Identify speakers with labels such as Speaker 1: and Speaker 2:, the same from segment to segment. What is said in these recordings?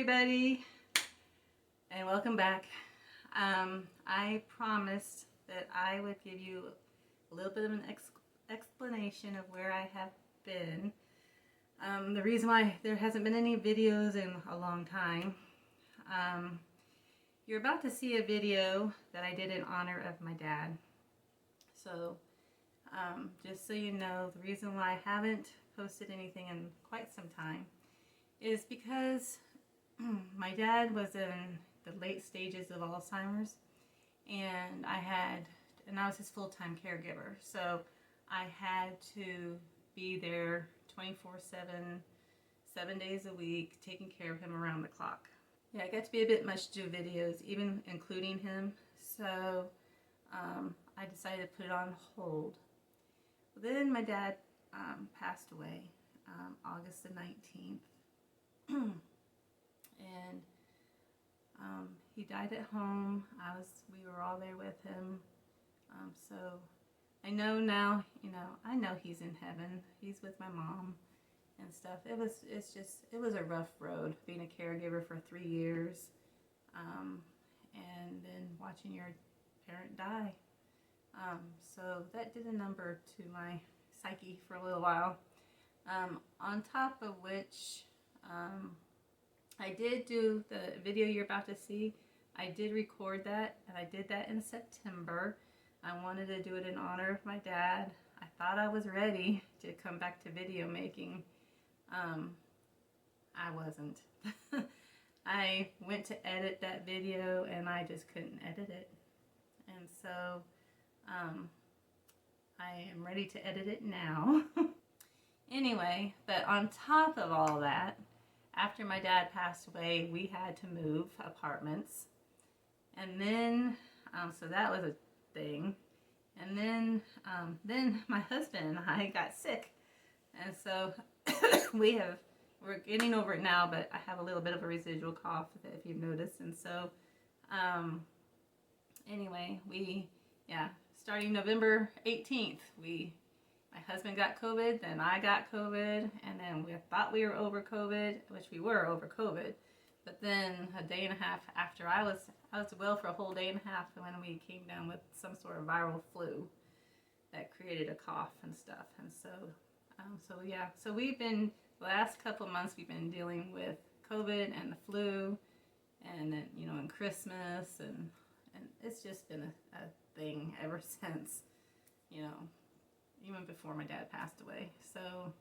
Speaker 1: everybody, and welcome back. I promised that I would give you a little bit of an explanation of where I have been. The reason why there hasn't been any videos in a long time. You're about to see a video that I did in honor of my dad. So just so you know, the reason why I haven't posted anything in quite some time is because my dad was in the late stages of Alzheimer's, and I was his full-time caregiver, so I had to be there 24/7, 7 days a week, taking care of him around the clock. Yeah, it got to be a bit much to do videos, even including him, so I decided to put it on hold. Then my dad passed away August the 19th. And he died at home. We were all there with him. So I know now, I know he's in heaven. He's with my mom and stuff. It was a rough road being a caregiver for 3 years, and then watching your parent die. So that did a number to my psyche for a little while. On top of which, I did do the video you're about to see. I did record that, and I did that in September. I wanted to do it in honor of my dad. I thought I was ready to come back to video making. I wasn't. I went to edit that video, and I just couldn't edit it. And so, I am ready to edit it now. Anyway, but on top of all that, after my dad passed away, we had to move apartments. And then, so that was a thing. And then my husband and I got sick. And so we're getting over it now, but I have a little bit of a residual cough, if you've noticed. And so, anyway, starting November 18th, my husband got COVID, then I got COVID, and then we thought we were over COVID, which we were over COVID. But then a day and a half after, I was well for a whole day and a half when we came down with some sort of viral flu that created a cough and stuff. And so, so we've been, the last couple of months, we've been dealing with COVID and the flu, and then, and Christmas, and it's just been a thing ever since, even before my dad passed away. So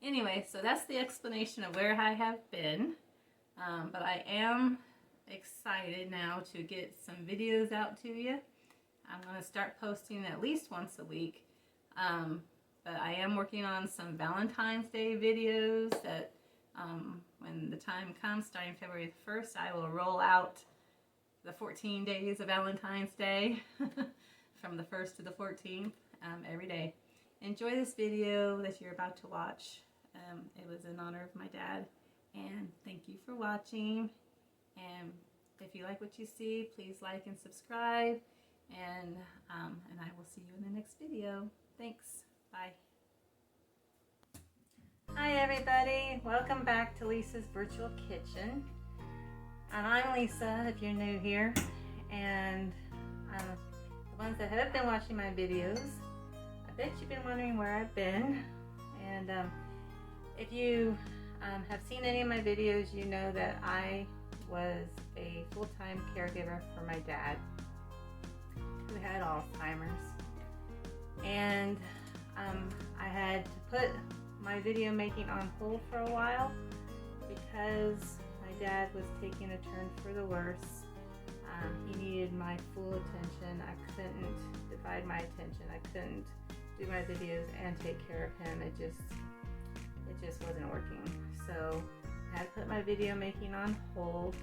Speaker 1: anyway, so that's the explanation of where I have been. But I am excited now to get some videos out to you. I'm going to start posting at least once a week. But I am working on some Valentine's Day videos that when the time comes, starting February 1st, I will roll out the 14 days of Valentine's Day from the 1st to the 14th. Every day. Enjoy this video that you're about to watch. It was in honor of my dad, and thank you for watching. And if you like what you see, please like and subscribe, and I will see you in the next video. Thanks. Bye. Hi everybody, welcome back to Lisa's Virtual Kitchen. And I'm Lisa, if you're new here, and the ones that have been watching my videos, I bet you've been wondering where I've been. And if you have seen any of my videos, you know that I was a full-time caregiver for my dad, who had Alzheimer's. And I had to put my video making on hold for a while because my dad was taking a turn for the worse. He needed my full attention. I couldn't divide my attention. I couldn't do my videos and take care of him. It just wasn't working. So I had to put my video making on hold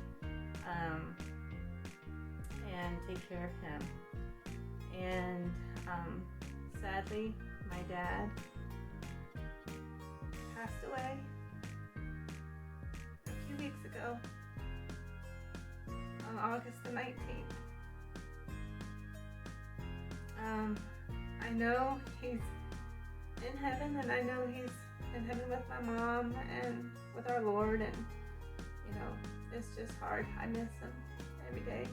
Speaker 1: and take care of him. And sadly, my dad passed away a few weeks ago on August the 19th. I know he's in heaven, and I know he's in heaven with my mom and with our Lord, and you know, it's just hard. I miss them every day.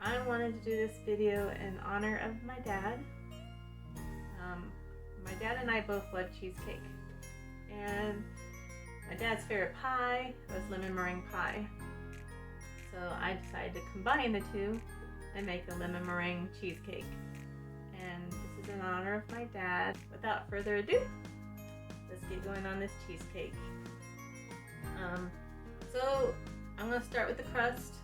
Speaker 1: I wanted to do this video in honor of my dad. My dad and I both love cheesecake. And my dad's favorite pie was lemon meringue pie. So I decided to combine the two and make a lemon meringue cheesecake. And this is in honor of my dad. Without further ado, let's get going on this cheesecake. So I'm going to start with the crust.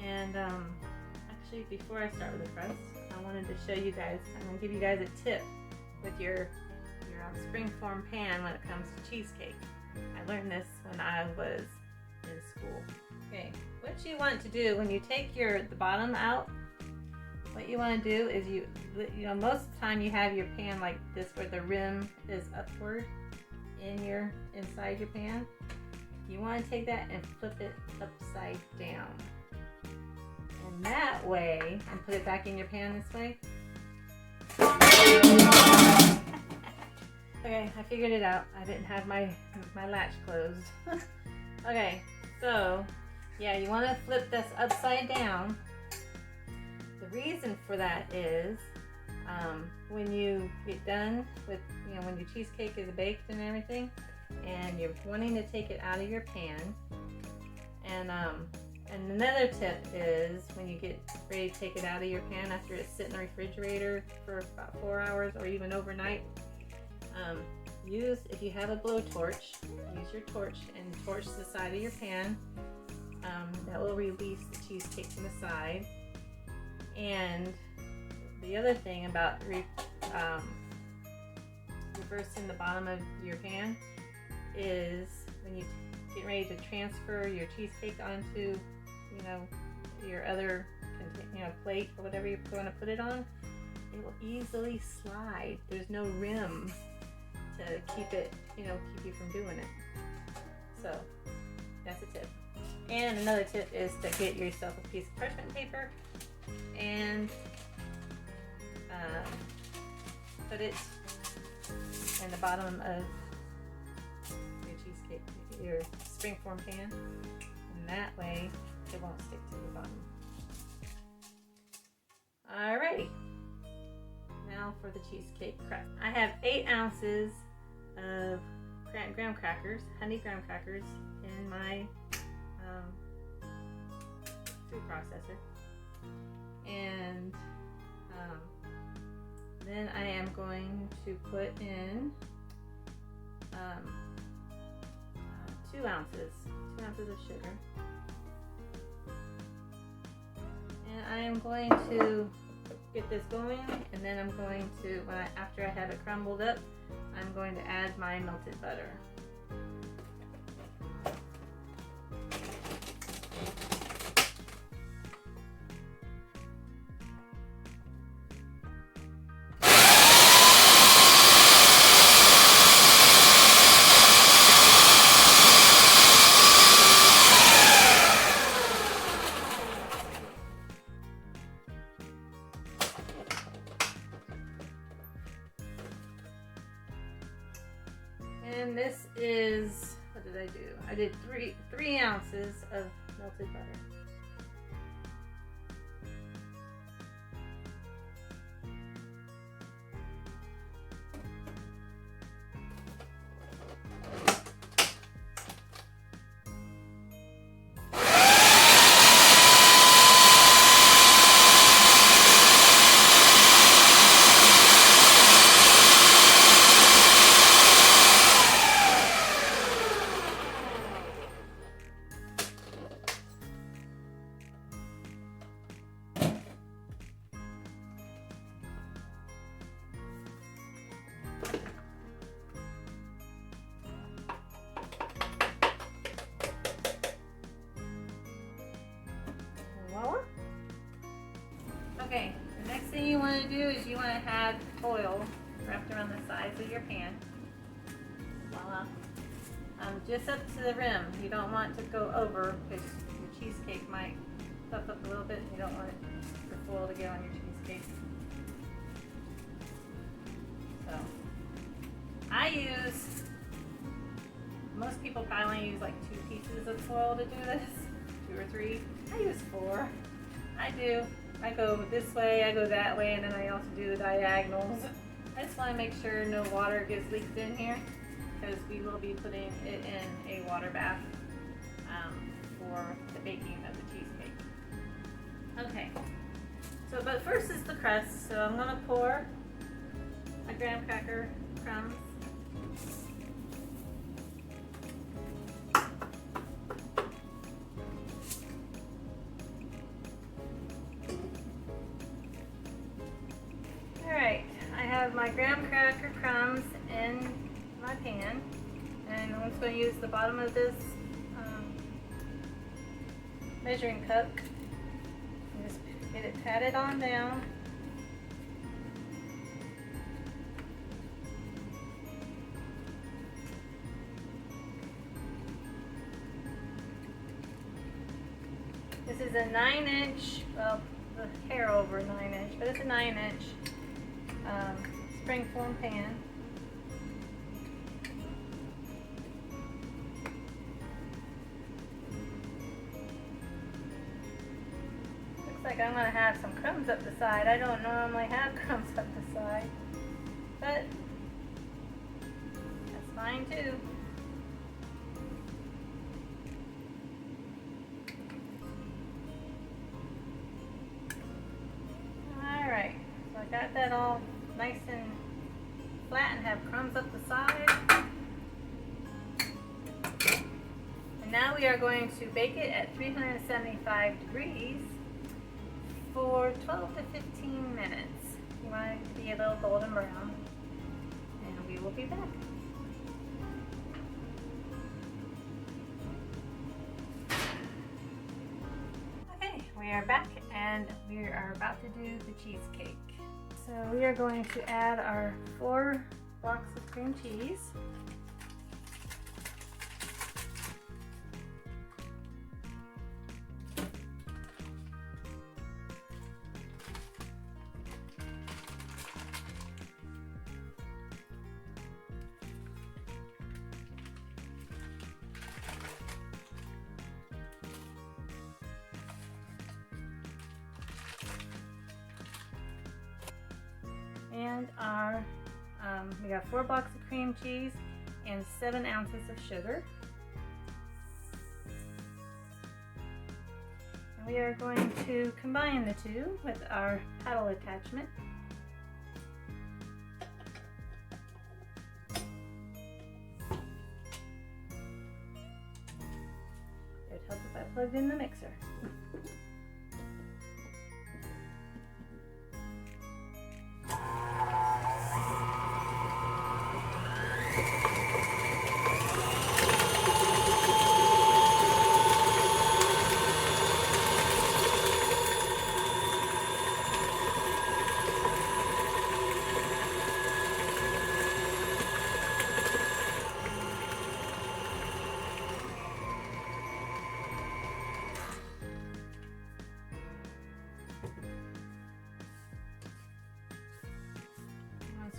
Speaker 1: And actually, before I start with the crust, I wanted to show you guys, I'm going to give you guys a tip with your springform pan when it comes to cheesecake. I learned this when I was in school. Okay, what you want to do when you take the bottom out, what you want to do is you know, most of the time you have your pan like this where the rim is upward inside your pan. You want to take that and flip it upside down. And that way, and put it back in your pan this way. Okay, I figured it out. I didn't have my latch closed. Okay, so yeah, you want to flip this upside down. The reason for that is when you get done with, you know, when your cheesecake is baked and everything, and you're wanting to take it out of your pan, and another tip is when you get ready to take it out of your pan after it's sit in the refrigerator for about 4 hours or even overnight, if you have a blowtorch, use your torch and torch the side of your pan. That will release the cheesecake from the side. And the other thing about reversing the bottom of your pan is when you get ready to transfer your cheesecake onto, you know, your other, you know, plate or whatever you're going to put it on, it will easily slide. There's no rim to keep it, you know, keep you from doing it. So that's a tip. And another tip is to get yourself a piece of parchment paper and put it in the bottom of your cheesecake, your springform pan, and that way it won't stick to the bottom. Alrighty, now for the cheesecake crust. I have 8 ounces of graham crackers, honey graham crackers, in my food processor, and then I am going to put in 2 ounces of sugar, and I am going to get this going, and then I'm going to, after I have it crumbled up, I'm going to add my melted butter. And this is, what did I do? I did 3 ounces of melted butter. Okay, the next thing you want to do is you want to have foil wrapped around the sides of your pan. Voila. Just up to the rim. You don't want to go over because your cheesecake might puff up a little bit. You don't want the foil to get on your cheesecake. So I use Most people probably only use like 2 pieces of foil to do this, 2 or 3. I use 4. I do. I go this way, I go that way, and then I also do the diagonals. I just want to make sure no water gets leaked in here, because we will be putting it in a water bath for the baking of the cheesecake. Okay, so but first is the crust. So I'm going to pour my graham cracker crumbs. Alright, I have my graham cracker crumbs in my pan, and I'm just going to use the bottom of this measuring cup and just get it patted on down. This is a 9-inch, well, the hair over 9-inch, but it's a 9-inch springform pan. Looks like I'm going to have some crumbs up the side. I don't normally have crumbs up the side, but that's fine too. Alright, so I got that all nice and flat and have crumbs up the side. And now we are going to bake it at 375 degrees for 12 to 15 minutes. You want it to be a little golden brown. And we will be back. Okay, we are back and we are about to do the cheesecake. So we are going to add our 4 blocks of cream cheese. And our, we got 4 blocks of cream cheese and 7 ounces of sugar. And we are going to combine the two with our paddle attachment. It would help if I plugged in the mixer.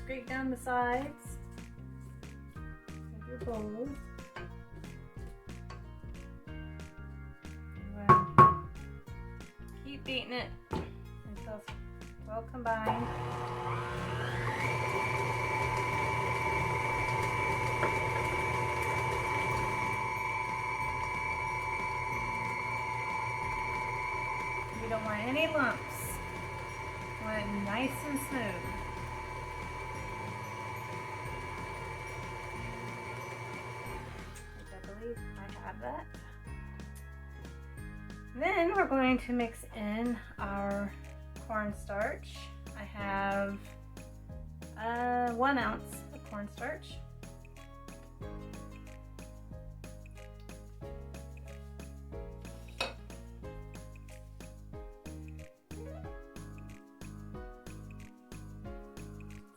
Speaker 1: Scrape down the sides of your bowl. Keep beating it until it's well combined. You don't want any lumps. You want it nice and smooth. I have that. Then we're going to mix in our cornstarch. I have 1 ounce of cornstarch.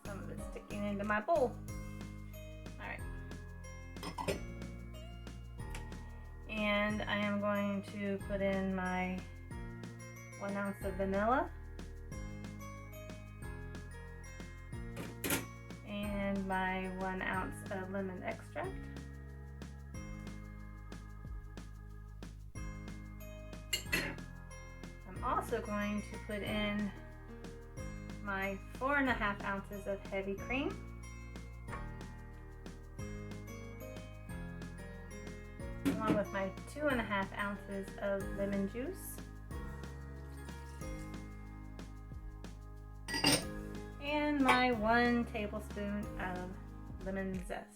Speaker 1: Some of it's sticking into my bowl. And I am going to put in my 1 ounce of vanilla and my 1 ounce of lemon extract. also going to put in my 4.5 ounces of heavy cream. Along with my 2.5 ounces of lemon juice. And my 1 tablespoon of lemon zest.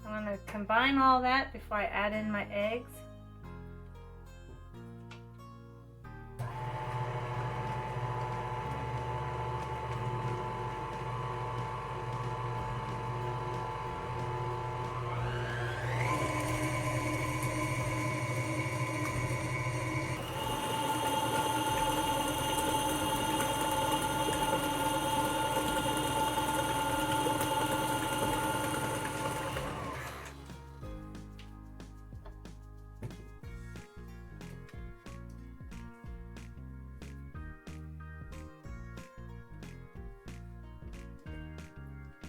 Speaker 1: I'm going to combine all that before I add in my eggs.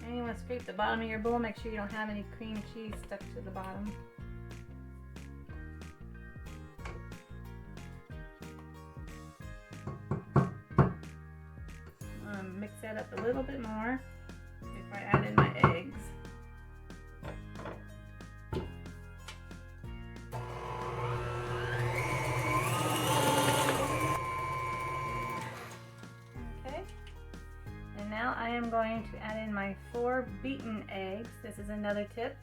Speaker 1: And you want to scrape the bottom of your bowl, make sure you don't have any cream cheese stuck to the bottom. Mix that up a little bit more before I add in my eggs. Now I am going to add in my 4 beaten eggs. This is another tip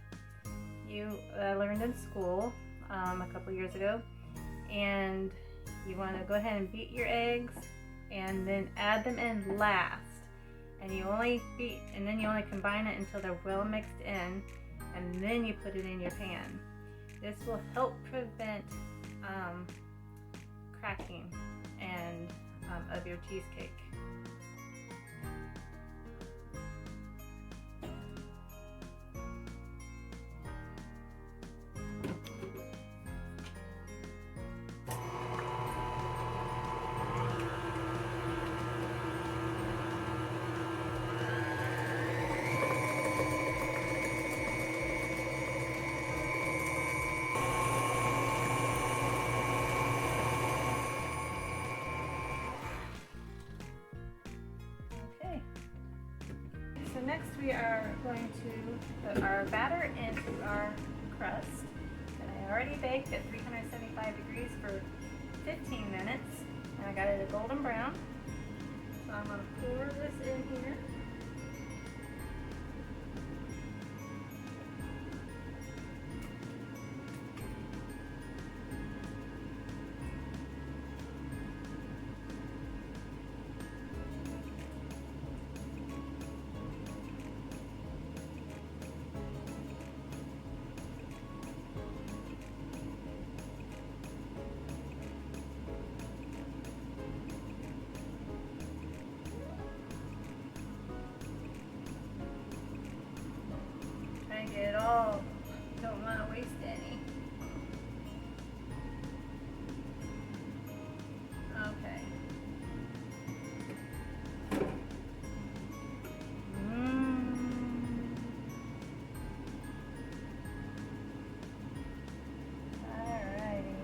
Speaker 1: you learned in school a couple years ago. And you want to go ahead and beat your eggs and then add them in last. And you only beat, and then you only combine it until they're well mixed in, and then you put it in your pan. This will help prevent cracking and of your cheesecake. So next we are going to put our batter into our crust that I already baked at 375 degrees for 15 minutes, and I got it a golden brown. So I'm going to pour this in here. Get it all, don't want to waste any. Okay. Alrighty.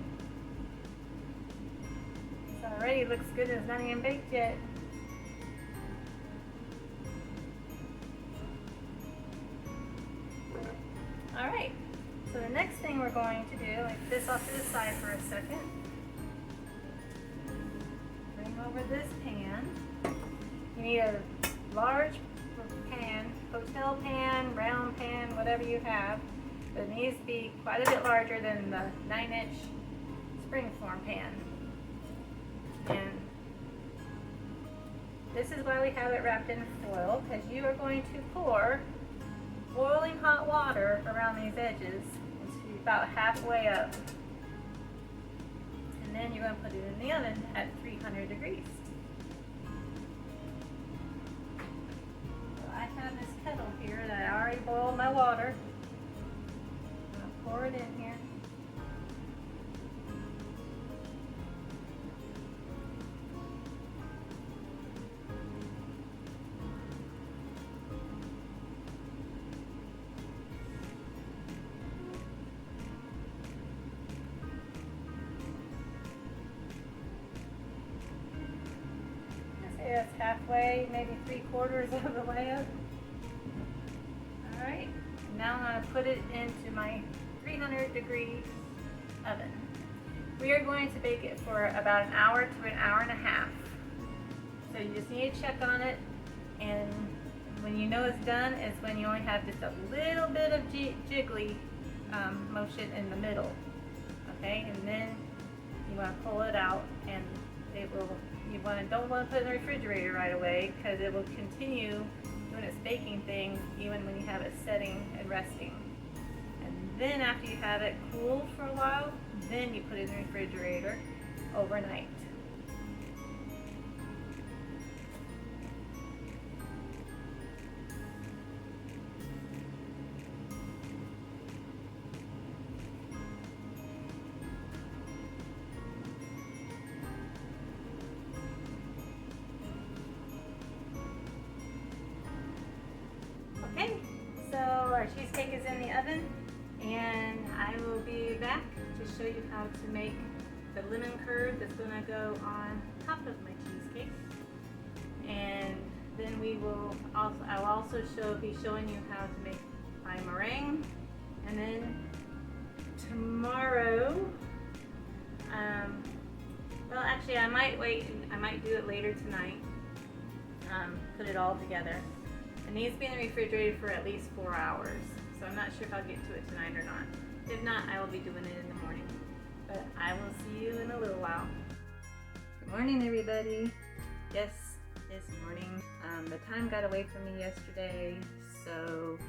Speaker 1: This already looks good, it's not even baked yet. Alright, so the next thing we're going to do, like this off to the side for a second. Bring over this pan. You need a large pan, hotel pan, round pan, whatever you have. But it needs to be quite a bit larger than the 9-inch springform pan. And this is why we have it wrapped in foil, because you are going to pour boiling hot water around these edges into about halfway up. And then you're going to put it in the oven at 300 degrees. So I have this kettle here that I already boiled my water. I'm going to pour it in here. way, maybe 3/4 of the way up. Alright, now I'm going to put it into my 300-degree oven. We are going to bake it for about an hour to an hour and a half. So you just need to check on it, and when you know it's done is when you only have just a little bit of jiggly motion in the middle. Okay, and then you want to pull it out, and it will. Don't want to put it in the refrigerator right away, because it will continue doing its baking thing even when you have it setting and resting. And then after you have it cool for a while, then you put it in the refrigerator overnight. Okay, so our cheesecake is in the oven, and I will be back to show you how to make the lemon curd that's going to go on top of my cheesecake. And then I will also be showing you how to make my meringue. And then tomorrow, well actually I might wait, I might do it later tonight, put it all together. It needs to be in the refrigerator for at least 4 hours, so I'm not sure if I'll get to it tonight or not. If not, I will be doing it in the morning. But I will see you in a little while. Good morning, everybody. Yes, it's morning. The time got away from me yesterday, so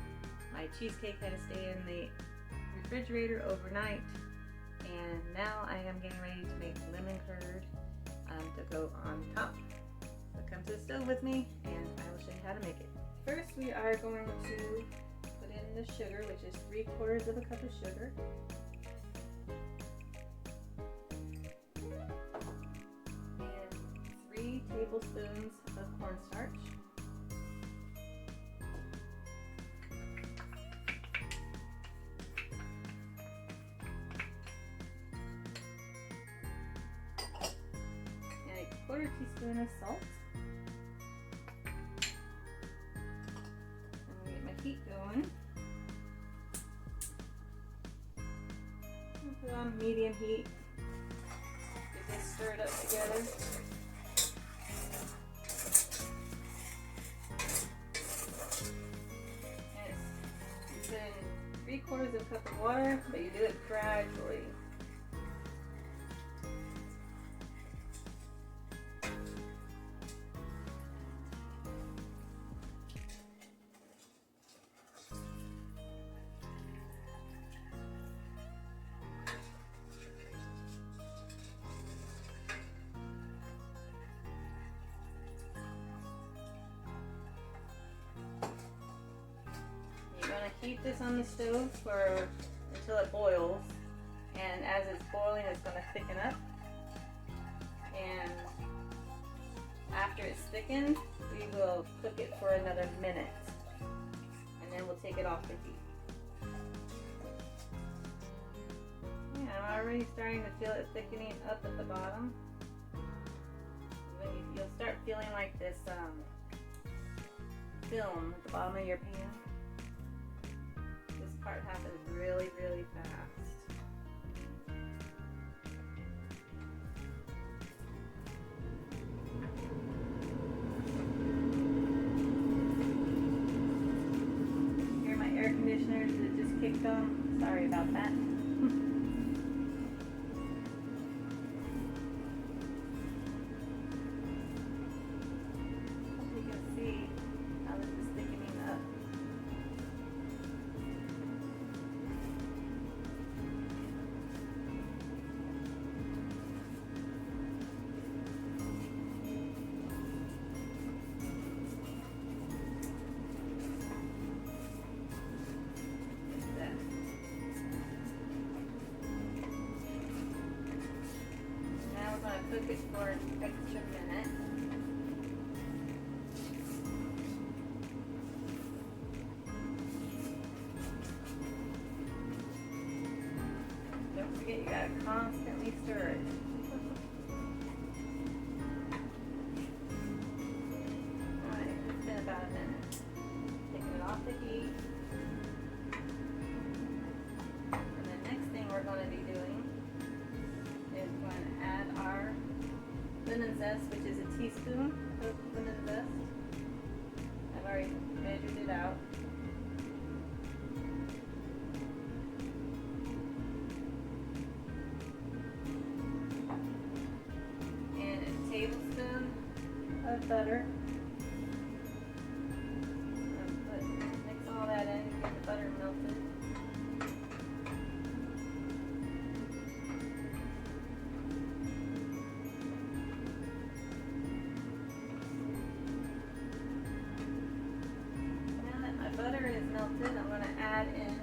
Speaker 1: my cheesecake had to stay in the refrigerator overnight. And now I am getting ready to make lemon curd to go on top. So come to the stove with me, and I will show you how to make it. First, we are going to put in the sugar, which is 3/4 of a cup of sugar. And 3 tablespoons of cornstarch. And 1/4 teaspoon of salt. Heat going. Put it on medium heat. Get this stirred up together. And you put in 3/4 of a cup of water, but you do it gradually. Heat this on the stove until it boils, and as it's boiling it's going to thicken up, and after it's thickened we will cook it for another minute, and then we'll take it off the heat. Yeah, I'm already starting to feel it thickening up at the bottom. You'll start feeling like this film at the bottom of your pan. This part happens really, really fast. Hear my air conditioner that just kicked on? Sorry about that. Cook it for an extra minute. Don't forget, you gotta constantly stir it. the heat. And the next thing we're going to be doing is going to add our lemon zest, which is a teaspoon of lemon zest. I've already measured it out. And a tablespoon of butter. Mix all that in, get the butter melted. Butter is melted, I'm going to add in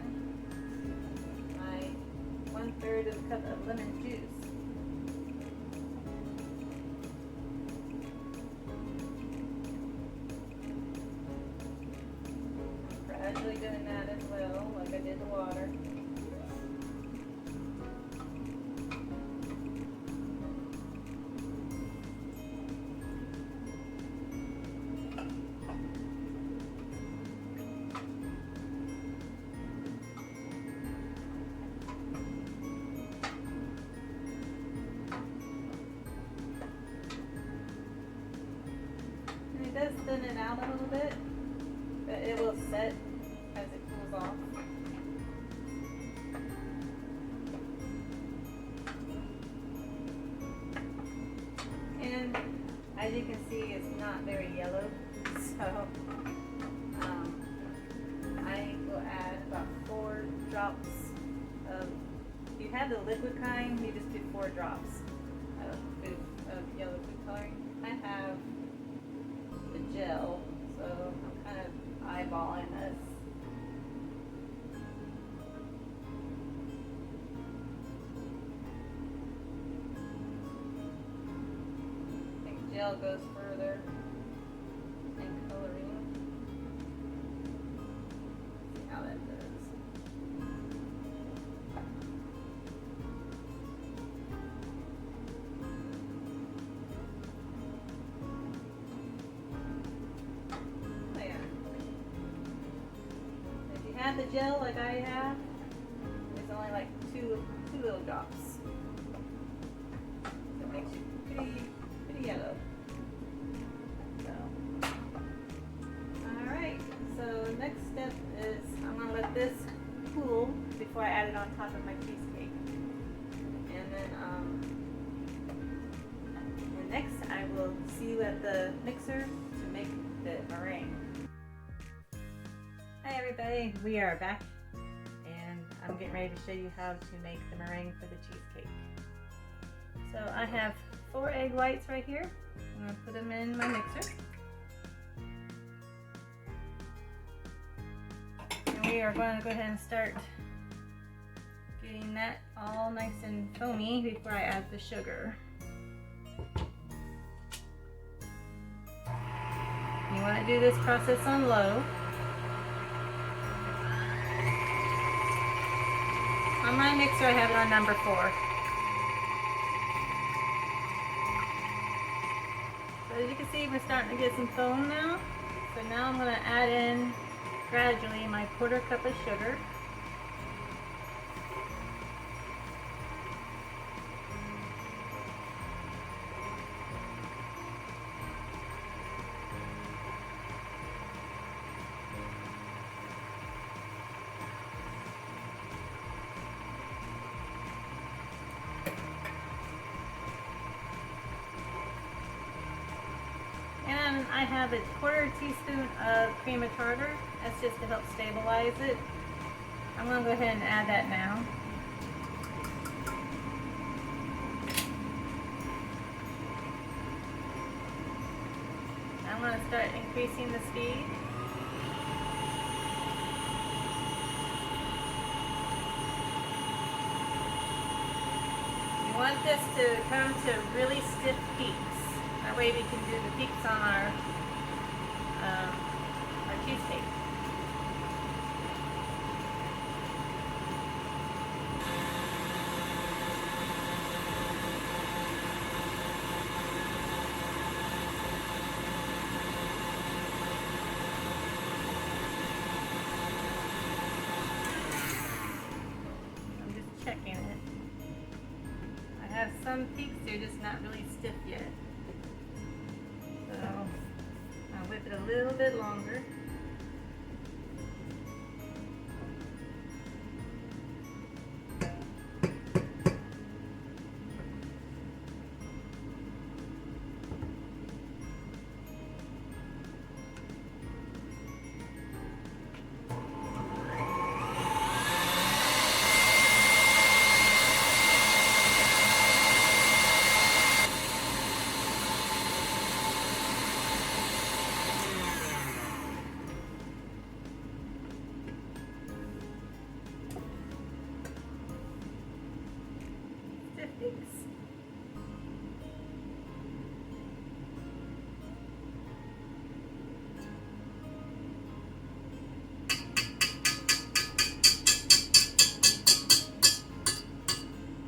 Speaker 1: my 1/3 of a cup of lemon juice. I'm gradually doing that as well, like I did the water. It does thin it out a little bit, but it will set as it cools off. And as you can see, it's not very yellow, so I will add about 4 drops of, if you have the liquid kind, you just do 4 drops of yellow food coloring. I have the gel, so I'm kind of eyeballing this. I think gel goes further in coloring. See how that does. Have the gel like I have, it's only like two little drops. So it makes you pretty yellow. So, alright, so next step is I'm going to let this cool before I add it on top of my cheesecake. And then next I will see you at the mixer to make the meringue. Hi everybody, we are back and I'm getting ready to show you how to make the meringue for the cheesecake. So I have 4 egg whites right here. I'm going to put them in my mixer. And we are going to go ahead and start getting that all nice and foamy before I add the sugar. You want to do this process on low. On my mixer I have it on number 4. So as you can see, we're starting to get some foam now. So now I'm going to add in gradually my 1/4 cup of sugar. And I have a 1/4 teaspoon of cream of tartar. That's just to help stabilize it. I'm going to go ahead and add that now. I'm going to start increasing the speed. You want this to come to really stiff peaks. That way we can do the peaks on our cheesecake. some peaks, they're just not really stiff yet. So I'll whip it a little bit longer.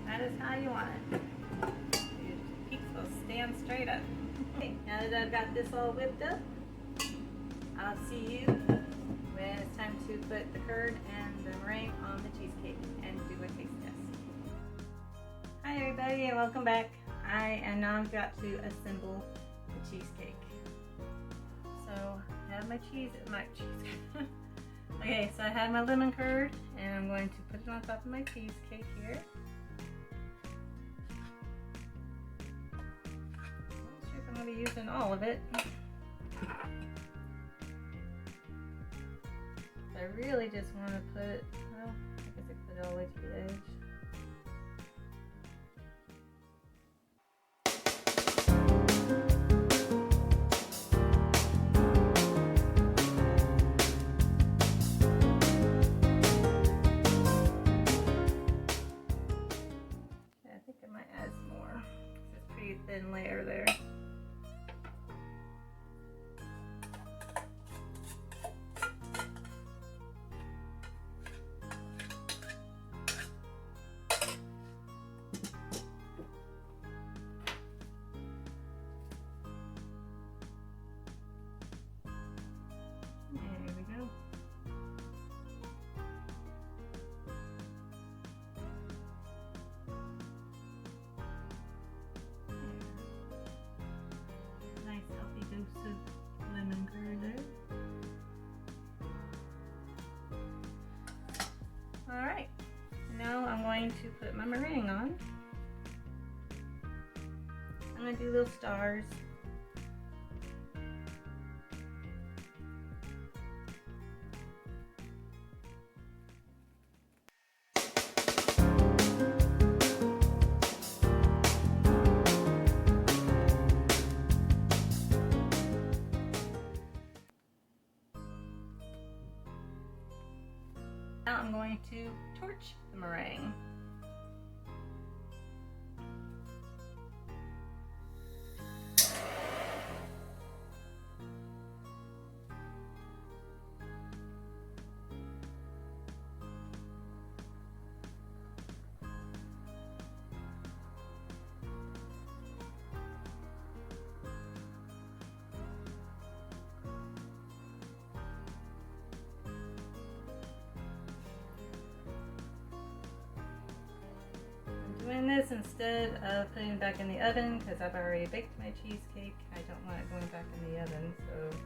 Speaker 1: That is how you want it. Your peaks will stand straight up. Okay, now that I've got this all whipped up, I'll see you when it's time to put the curd and the meringue on the cheesecake and do a taste test. Hi everybody and welcome back. I am now got to assemble the cheesecake. So I have my cheesecake. Okay, so I have my lemon curd and I'm going to put it on top of my cheesecake here. I'm going to be using all of it. I really just want to put, well, I guess I could put it all the way to the edge. I think I might add some more. It's a pretty thin layer there. There we go. Nice healthy dose of lemon curd there. Alright, now I'm going to put my meringue on. I'm going to do little stars. Now I'm going to torch the meringue. Doing this instead of putting it back in the oven because I've already baked my cheesecake. I don't want it going back in the oven, so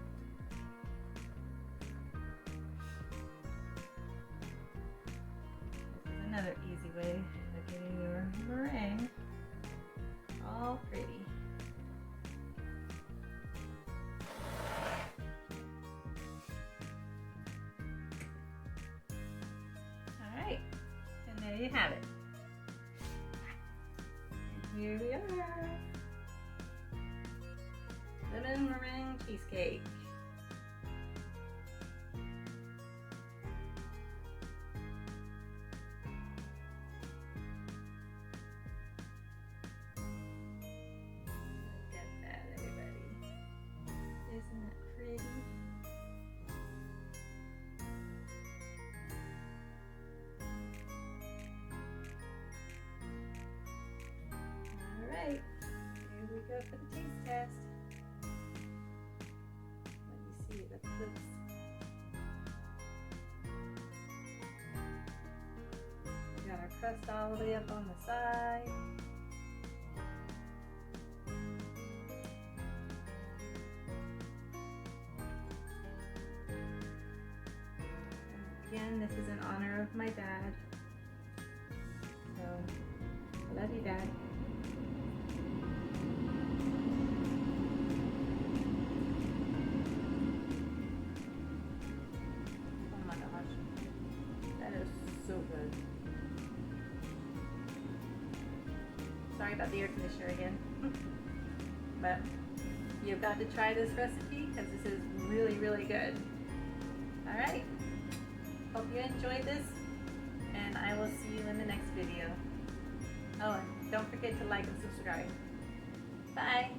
Speaker 1: this is another easy way of getting your meringue all pretty. Alright, and there you have it. Here we are. Lemon meringue cheesecake. Look at that, everybody. Isn't that pretty? Alright, here we go for the taste test. Let me see the clips. We got our crust all the way up on the side. Again, this is in honor of my dad. So, I love you, Dad. Oh my gosh. That is so good. Sorry about the air conditioner again. But you've got to try this recipe because this is really, really good. Alright. Hope you enjoyed this, and I will see you in the next video. Oh, and don't forget to like and subscribe. Bye!